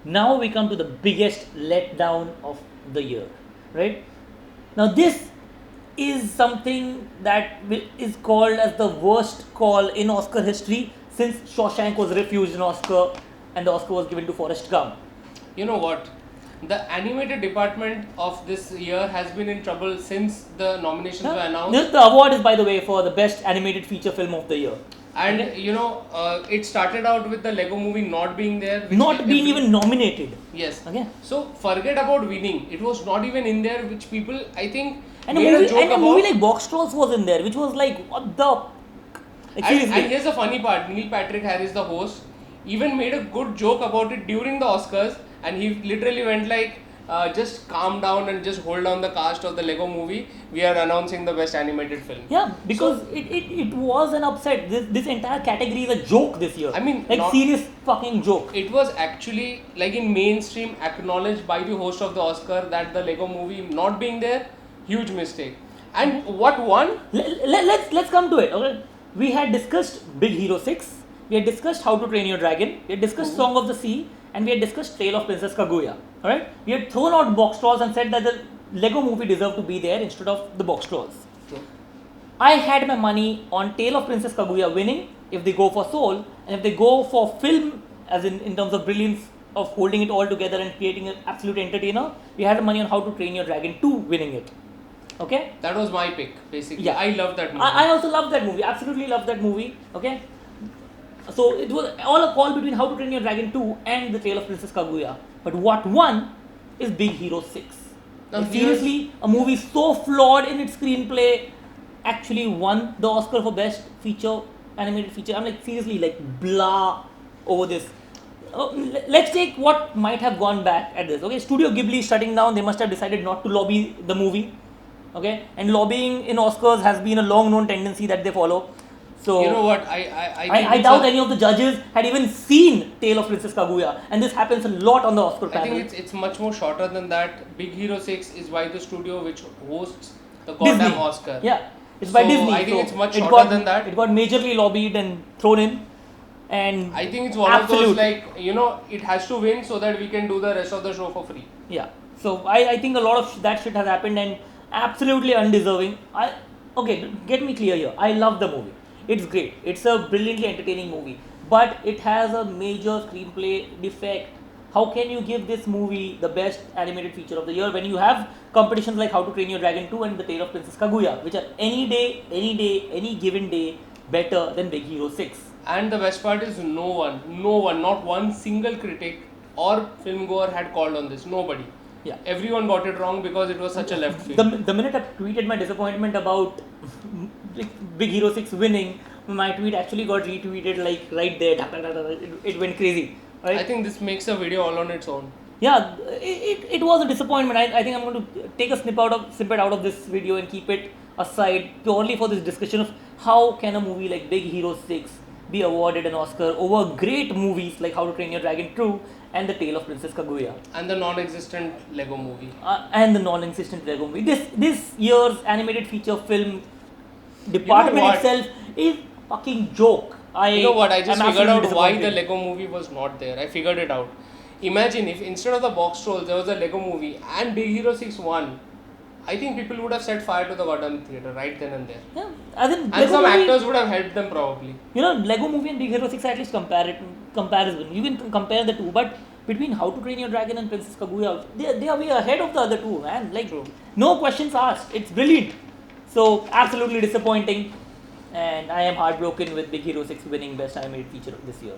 Now we come to the biggest letdown of the year, right? Now this is something that is called as the worst call in Oscar history since Shawshank was refused an Oscar and the Oscar was given to Forrest Gump. You know what? The animated department of this year has been in trouble since the nominations were announced. The award is, by the way, for the best animated feature film of the year. And it started out with the Lego movie not being there. Not being even nominated. Yes. Okay. So forget about winning. It was not even in there, which people, I think, And a made movie, a joke and a about. movie like Box Trolls was in there, which was like, what the? Like, seriously. And here's the funny part. Neil Patrick Harris, the host, even made a good joke about it during the Oscars, and he literally went like, just calm down and just hold down the cast of the Lego movie. We are announcing the best animated film. Yeah, because it was an upset. This entire category is a joke this year. I mean, like serious fucking joke. It was actually like in mainstream acknowledged by the host of the Oscar that the Lego movie not being there, huge mistake. And what won? Let's come to it. Okay, we had discussed Big Hero 6. We had discussed How to Train Your Dragon. We had discussed Song of the Sea, and we had discussed Tale of Princess Kaguya. Alright? We had thrown out Box Trolls and said that the Lego movie deserved to be there instead of the Box Trolls. True. I had my money on Tale of Princess Kaguya winning if they go for soul, and if they go for film, as in terms of brilliance of holding it all together and creating an absolute entertainer, we had money on How to Train Your Dragon 2 winning it. Okay? That was my pick, basically. Yeah. I love that movie. I also love that movie. Absolutely love that movie. Okay? So it was all a call between How to Train Your Dragon 2 and The Tale of Princess Kaguya. But what won is Big Hero 6. Now, Like, seriously, a movie so flawed in its screenplay actually won the Oscar for Best Feature, Animated Feature. I'm like, seriously, like, blah over this. Let's take what might have gone back at this. Okay, Studio Ghibli is shutting down. They must have decided not to lobby the movie. Okay, and lobbying in Oscars has been a long known tendency that they follow. So you know what? I doubt any of the judges had even seen Tale of Princess Kaguya, and this happens a lot on the Oscar panel. I think it's much more shorter than that. Big Hero 6 is by the studio which hosts the goddamn Disney. Oscar. Yeah, it's by So, Disney. I think so it's much it shorter got, than that. It got majorly lobbied and thrown in, and I think it's one of those like, it has to win so that we can do the rest of the show for free. Yeah, so I think a lot of that shit has happened and absolutely undeserving. Okay, get me clear here. I love the movie. It's great. It's a brilliantly entertaining movie, but it has a major screenplay defect. How can you give this movie the best animated feature of the year when you have competitions like How to Train Your Dragon 2 and The Tale of Princess Kaguya, which are any given day better than Big Hero 6? And the best part is no one, not one single critic or film goer had called on this. Nobody. Yeah. Everyone got it wrong because it was such a left field. The minute I tweeted my disappointment about Big Hero 6 winning, my tweet actually got retweeted like right there. It went crazy. Right? I think this makes a video all on its own. Yeah, it was a disappointment. I think I'm going to take a snippet out of this video and keep it aside purely for this discussion of how can a movie like Big Hero 6 be awarded an Oscar over great movies like How to Train Your Dragon 2 and The Tale of Princess Kaguya. And the non-existent Lego movie. And the non-existent Lego movie. This year's animated feature film department itself is fucking joke. You know what? I just figured out why the Lego movie was not there. I figured it out. Imagine if instead of the Box Trolls there was a Lego movie and Big Hero 6 won. I think people would have set fire to the goddamn theatre right then and there. Yeah, and some actors would have helped them probably. Lego movie and Big Hero 6 are at least comparison. You can compare the two, but between How to Train Your Dragon and Princess Kaguya, they are way ahead of the other two, man. Like, True. No questions asked. It's brilliant. So, absolutely disappointing. And I am heartbroken with Big Hero 6 winning Best Animated Feature this year.